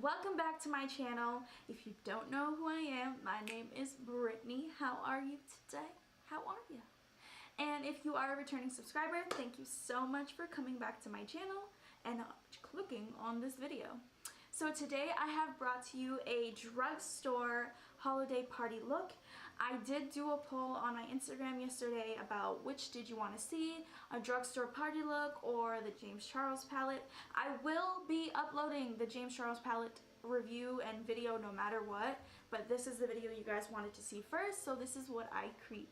welcome back to my channel. If you don't know who I am, my name is Brittany. How are you today? How are you? And if you are a returning subscriber, thank you so much for coming back to my channel and clicking on this video. So today I have brought to you a drugstore holiday party look. I did do a poll on my Instagram yesterday about which did you want to see, a drugstore party look or the James Charles palette. I will be uploading the James Charles palette review and video no matter what, but this is the video you guys wanted to see first, so this is what I created.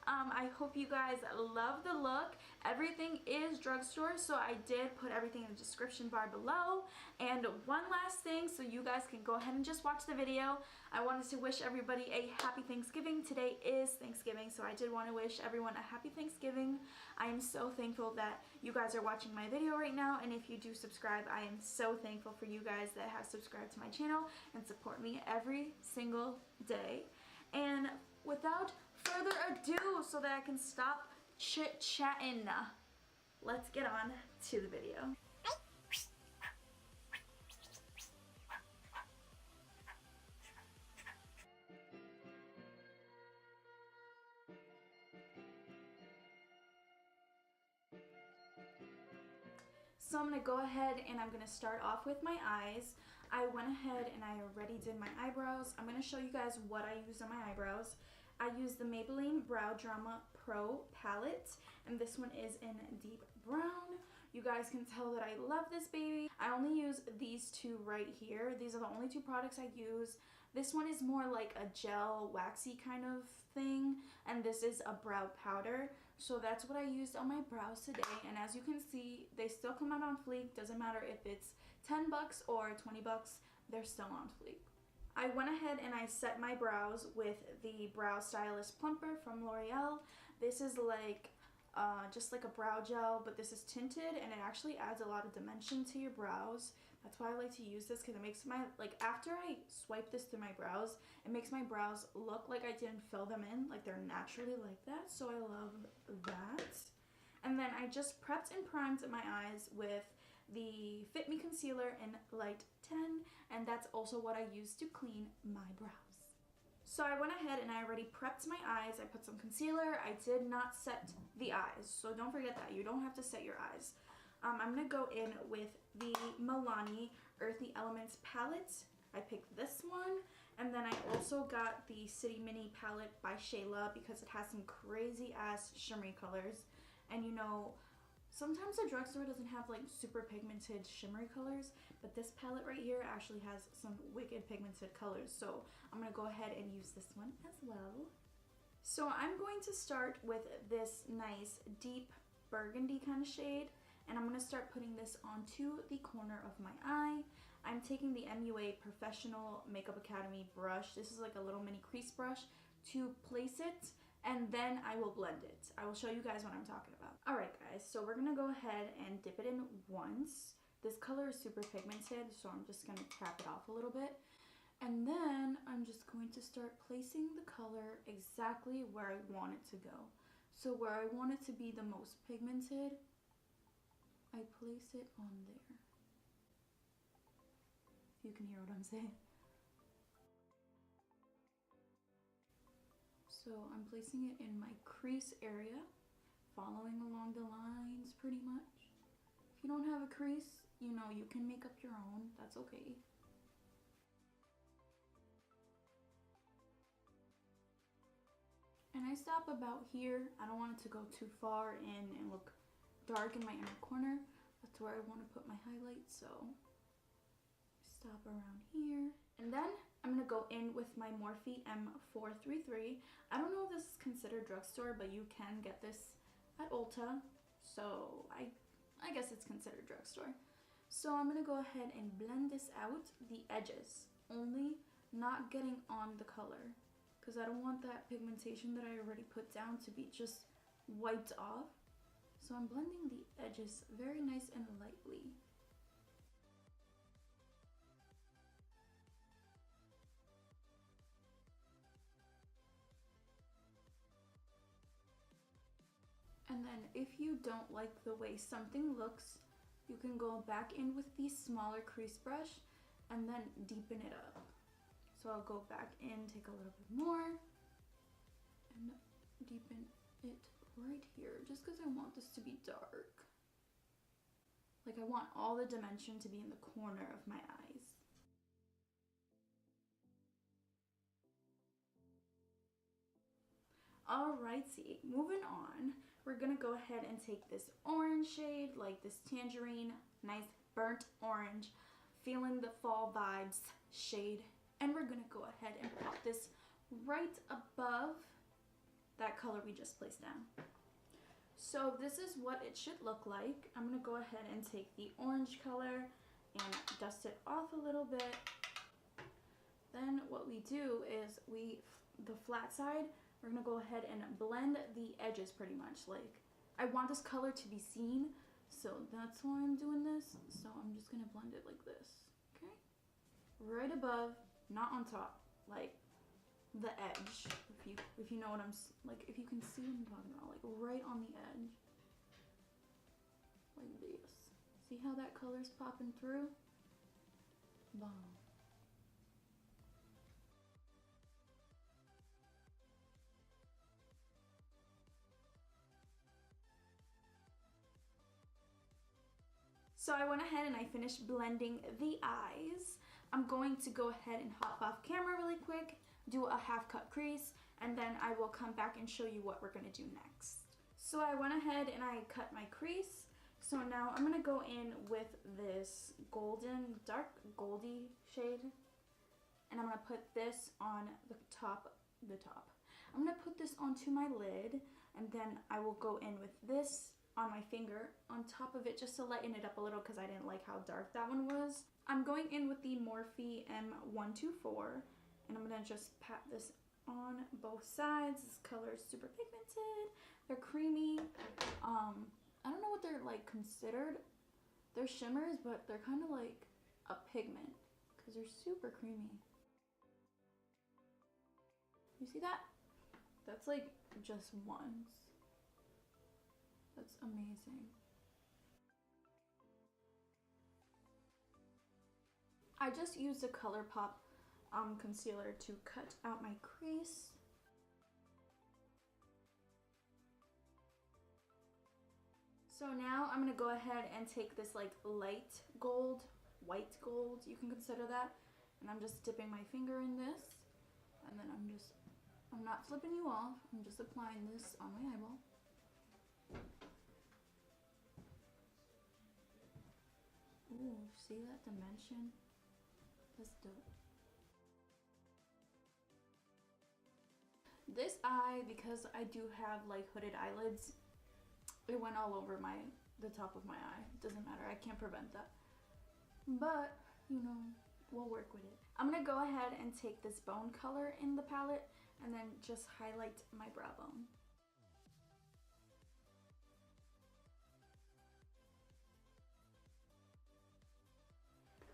I hope you guys love the look. Everything is drugstore, so I did put everything in the description bar below. And one last thing, so you guys can go ahead and just watch the video. I wanted to wish everybody a happy Thanksgiving. Today is Thanksgiving, so I did want to wish everyone a happy Thanksgiving. I am so thankful that you guys are watching my video right now, and if you do subscribe, I am so thankful for you guys that have subscribed to my channel and support me every single day. And without further ado, so that I can stop chit-chatting, let's get on to the video. So I'm going to go ahead and I'm going to start off with my eyes. I went ahead and I already did my eyebrows. I'm going to show you guys what I used on my eyebrows. I used the Maybelline Brow Drama Pro palette, and this one is in deep brown. You guys can tell that I love this baby. I only use these two right here. These are the only two products I use. This one is more like a gel waxy kind of thing, and this is a brow powder. So that's what I used on my brows today, and as you can see, they still come out on fleek. Doesn't matter if it's 10 bucks or 20 bucks, they're still on fleek. I went ahead and I set my brows with the Brow Stylist Plumper from L'Oreal. This is like just like a brow gel, but this is tinted and it actually adds a lot of dimension to your brows. That's why I like to use this, because it makes my, like, after I swipe this through my brows, it makes my brows look like I didn't fill them in, like they're naturally like that. So I love that. And then I just prepped and primed my eyes with the Fit Me Concealer in Light 10, and that's also what I used to clean my brows. So I went ahead and I already prepped my eyes. I put some concealer. I did not set the eyes, so don't forget that. You don't have to set your eyes. I'm going to go in with the Milani Earthy Elements palette. I picked this one, and then I also got the City Mini palette by Shayla because it has some crazy ass shimmery colors. And you know, sometimes the drugstore doesn't have like super pigmented shimmery colors, but this palette right here actually has some wicked pigmented colors. So I'm going to go ahead and use this one as well. So I'm going to start with this nice deep burgundy kind of shade, and I'm going to start putting this onto the corner of my eye. I'm taking the MUA Professional Makeup Academy brush. This is like a little mini crease brush to place it, and then I will blend it. I will show you guys what I'm talking about. Alright guys, so we're gonna go ahead and dip it in once. This color is super pigmented, so I'm just gonna tap it off a little bit. And then I'm just going to start placing the color exactly where I want it to go. So where I want it to be the most pigmented, I place it on there. If you can hear what I'm saying. So I'm placing it in my crease area, following along the lines pretty much. If you don't have a crease, you know, you can make up your own, that's okay. And I stop about here. I don't want it to go too far in and look dark in my inner corner. That's where I want to put my highlight, so stop around here. And then I'm going to go in with my Morphe M433. I don't know if this is considered drugstore, but you can get this at Ulta. So I guess it's considered drugstore. So I'm going to go ahead and blend this out, the edges, only not getting on the color, because I don't want that pigmentation that I already put down to be just wiped off. So I'm blending the edges very nice and lightly. And then if you don't like the way something looks, you can go back in with the smaller crease brush and then deepen it up. So I'll go back in, take a little bit more, and deepen it right here, just because I want this to be dark. Like, I want all the dimension to be in the corner of my eyes. Alrighty, moving on, we're gonna go ahead and take this orange shade, like this tangerine, nice burnt orange, feeling the fall vibes shade, and we're gonna go ahead and pop this right above that color we just placed down. So this is what it should look like. I'm gonna go ahead and take the orange color and dust it off a little bit. Then what we do is the flat side, we're gonna go ahead and blend the edges pretty much. Like, I want this color to be seen, so that's why I'm doing this. So I'm just gonna blend it like this, okay? Right above, not on top, like the edge, if you know what I'm, like, if you can see what I'm talking about, like right on the edge, like this. See how that color's popping through? Boom. So I went ahead and I finished blending the eyes. I'm going to go ahead and hop off camera really quick, do a half cut crease, and then I will come back and show you what we're gonna do next. So I went ahead and I cut my crease. So now I'm gonna go in with this golden, dark goldy shade, and I'm gonna put this on the top. I'm gonna put this onto my lid, and then I will go in with this on my finger on top of it just to lighten it up a little because I didn't like how dark that one was. I'm going in with the Morphe M124, and I'm gonna just pat this on both sides. This color is super pigmented. They're creamy. I don't know what they're like considered. They're shimmers, but they're kind of like a pigment because they're super creamy. You see that? That's like just ones. That's amazing. I just used a Colourpop concealer to cut out my crease. So now I'm gonna go ahead and take this like light gold, white gold, you can consider that, and I'm just dipping my finger in this, and then I'm not flipping you off, I'm just applying this on my eyeball. Ooh, see that dimension? That's dope. This eye, because I do have like hooded eyelids, it went all over the top of my eye. It doesn't matter, I can't prevent that. But, you know, we'll work with it. I'm gonna go ahead and take this bone color in the palette and then just highlight my brow bone.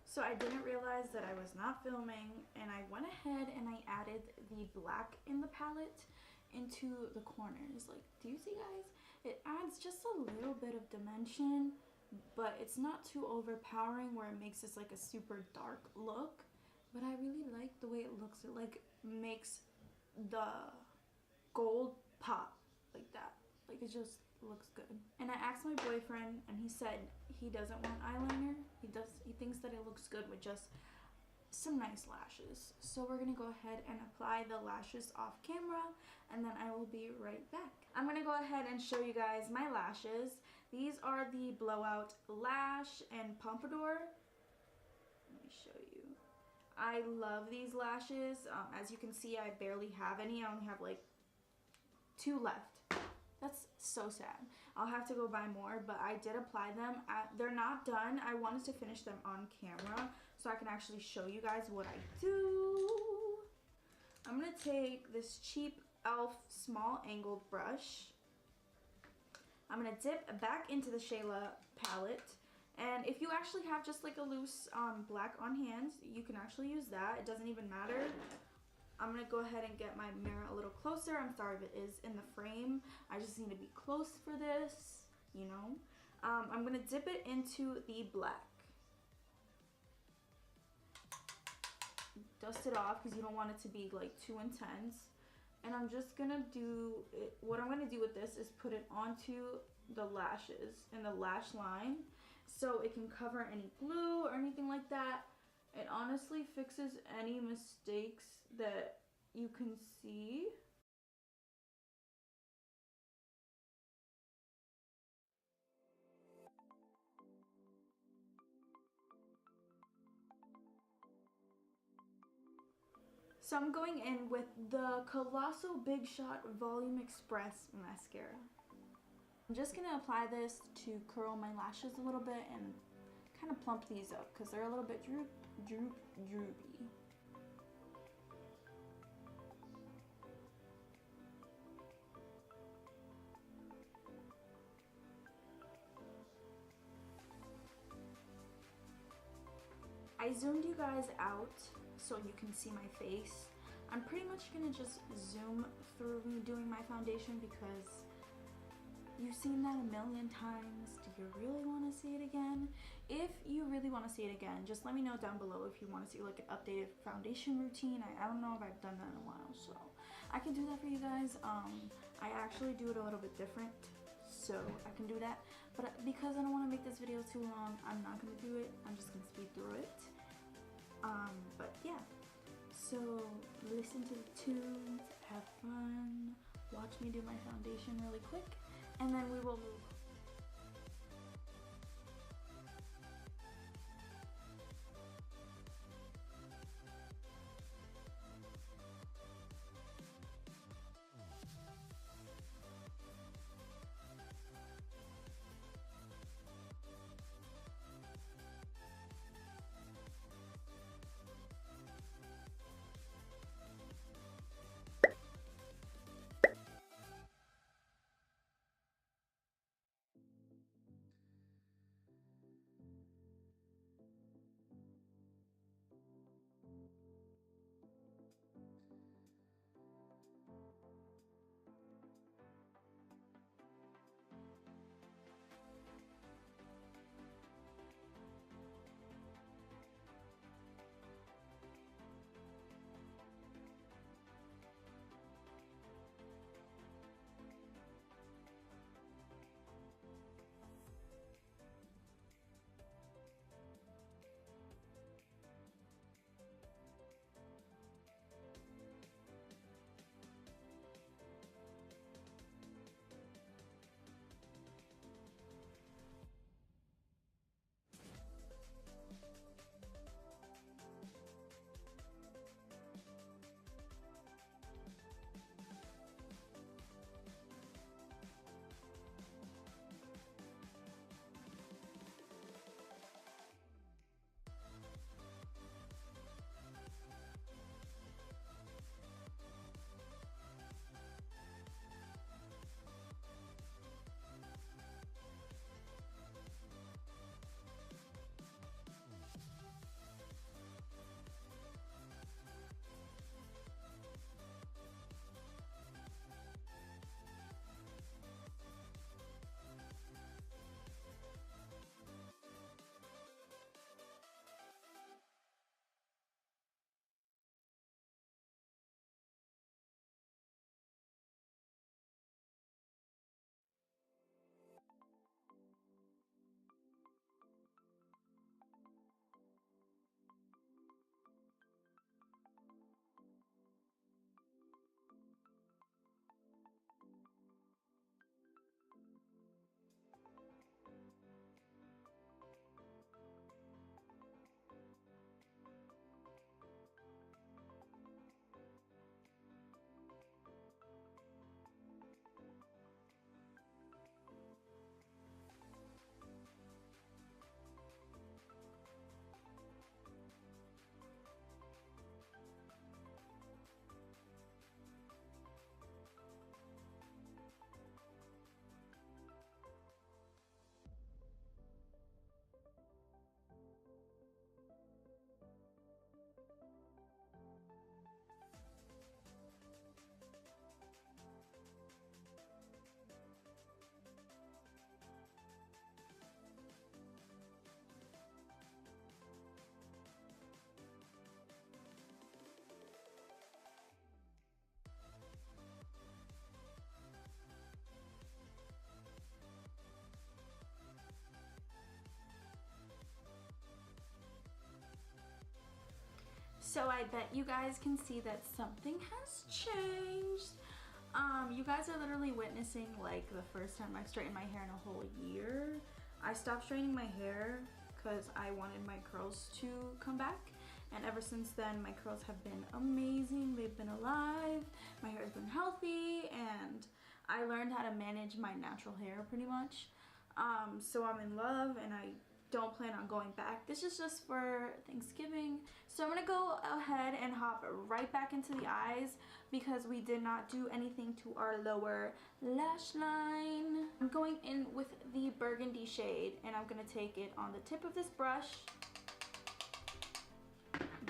So I didn't realize that I was not filming, and I went ahead and I added the black in the palette into the corners. Like, do you see, guys? It adds just a little bit of dimension, but it's not too overpowering where it makes this like a super dark look. But I really like the way it looks. It like makes the gold pop like that. Like, it just looks good. And I asked my boyfriend, and he said he doesn't want eyeliner. He thinks that it looks good with just some nice lashes. So we're gonna go ahead and apply the lashes off camera, and then I will be right back. I'm gonna go ahead and show you guys my lashes. These are the Blowout Lash and Pompadour. Let me show you. I love these lashes. As you can see, I barely have any. I only have like 2 left. That's so sad. I'll have to go buy more, but I did apply them. They're not done. I wanted to finish them on camera so I can actually show you guys what I do. I'm gonna take this cheap e.l.f. small angled brush. I'm gonna dip back into the Shayla palette. And if you actually have just like a loose black on hand, you can actually use that. It doesn't even matter. I'm gonna go ahead and get my mirror a little closer. I'm sorry if it is in the frame. I just need to be close for this, you know. I'm gonna dip it into the black. dust it off because you don't want it to be like too intense. And I'm just gonna do it. What I'm gonna do with this is put it onto the lashes and the lash line so it can cover any glue or anything like that. It honestly fixes any mistakes that you can see. So I'm going in with the Colossal Big Shot Volum'Express mascara. I'm just gonna apply this to curl my lashes a little bit and kind of plump these up because they're a little bit droopy. I zoomed you guys out so you can see my face. I'm pretty much gonna just zoom through me doing my foundation because you've seen that a million times. Do you really want to see it again? If you really want to see it again, just let me know down below if you want to see like an updated foundation routine. I don't know if I've done that in a while, so I can do that for you guys. I actually do it a little bit different, so I can do that. But because I don't want to make this video too long, I'm not going to do it. I'm just going to speed through it. But yeah, so listen to the tunes, have fun, watch me do my foundation really quick, and then we will move on. So I bet you guys can see that something has changed. You guys are literally witnessing like the first time I've straightened my hair in a whole year. I stopped straightening my hair because I wanted my curls to come back, and ever since then my curls have been amazing. They've been alive, my hair has been healthy, and I learned how to manage my natural hair pretty much. So I'm in love and I don't plan on going back. This is just for Thanksgiving. So I'm gonna go ahead and hop right back into the eyes because we did not do anything to our lower lash line. I'm going in with the burgundy shade and I'm gonna take it on the tip of this brush.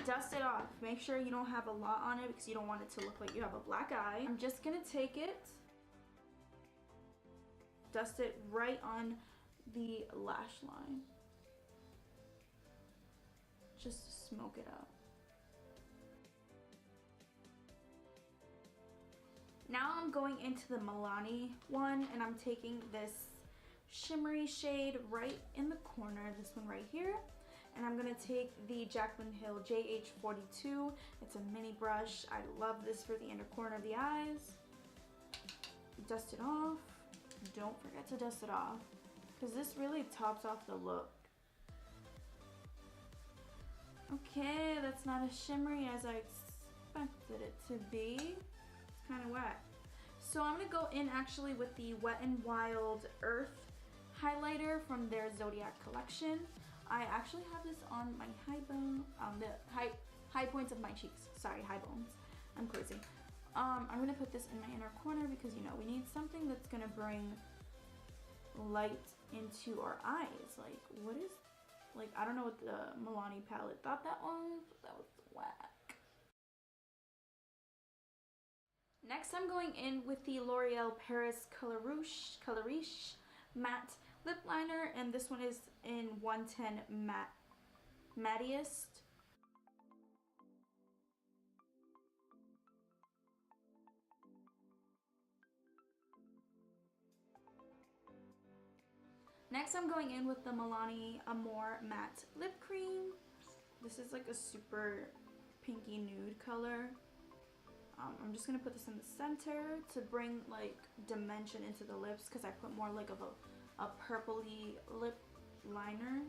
Dust it off. Make sure you don't have a lot on it because you don't want it to look like you have a black eye. I'm just gonna take it, dust it right on the lash line. Just to smoke it out. Now I'm going into the Milani one and I'm taking this shimmery shade right in the corner, this one right here. And I'm gonna take the Jaclyn Hill JH42. It's a mini brush. I love this for the inner corner of the eyes. Dust it off. Don't forget to dust it off because this really tops off the look. Okay, that's not as shimmery as I expected it to be. It's kind of wet. So I'm gonna go in actually with the Wet n Wild Earth highlighter from their Zodiac collection. I actually have this on my high bone, the high points of my cheeks. Sorry, high bones. I'm crazy. I'm gonna put this in my inner corner because you know we need something that's gonna bring light into our eyes. Like, what is, like, I don't know what the Milani palette thought that was, but that was whack. Next, I'm going in with the L'Oreal Paris Coloriche Matte Lip Liner, and this one is in 110 Mattiest. Next, I'm going in with the Milani Amore Matte Lip Cream. This is like a super pinky nude color. I'm just gonna put this in the center to bring like dimension into the lips because I put more like of a purpley lip liner.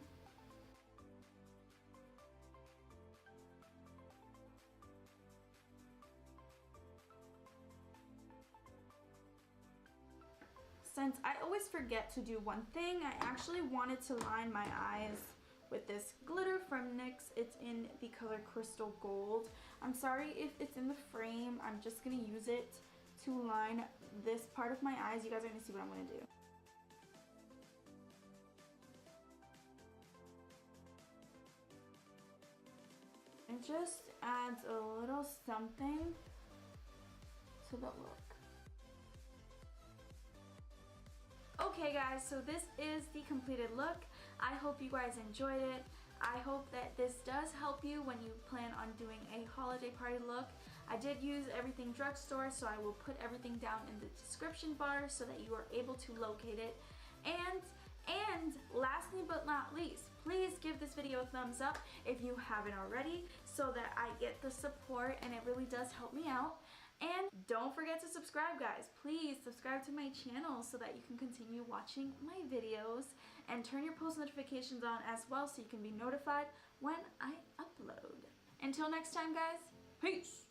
Since I always forget to do one thing, I actually wanted to line my eyes with this glitter from NYX. It's in the color Crystal Gold. I'm sorry if it's in the frame. I'm just gonna use it to line this part of my eyes. You guys are gonna see what I'm gonna do. It just adds a little something to the look. Okay guys, so this is the completed look. I hope you guys enjoyed it. I hope that this does help you when you plan on doing a holiday party look. I did use everything Drugstore, so I will put everything down in the description bar so that you are able to locate it. And lastly but not least, please give this video a thumbs up if you haven't already so that I get the support and it really does help me out. And don't forget to subscribe, guys. Please subscribe to my channel so that you can continue watching my videos and turn your post notifications on as well so you can be notified when I upload. Until next time, guys, peace!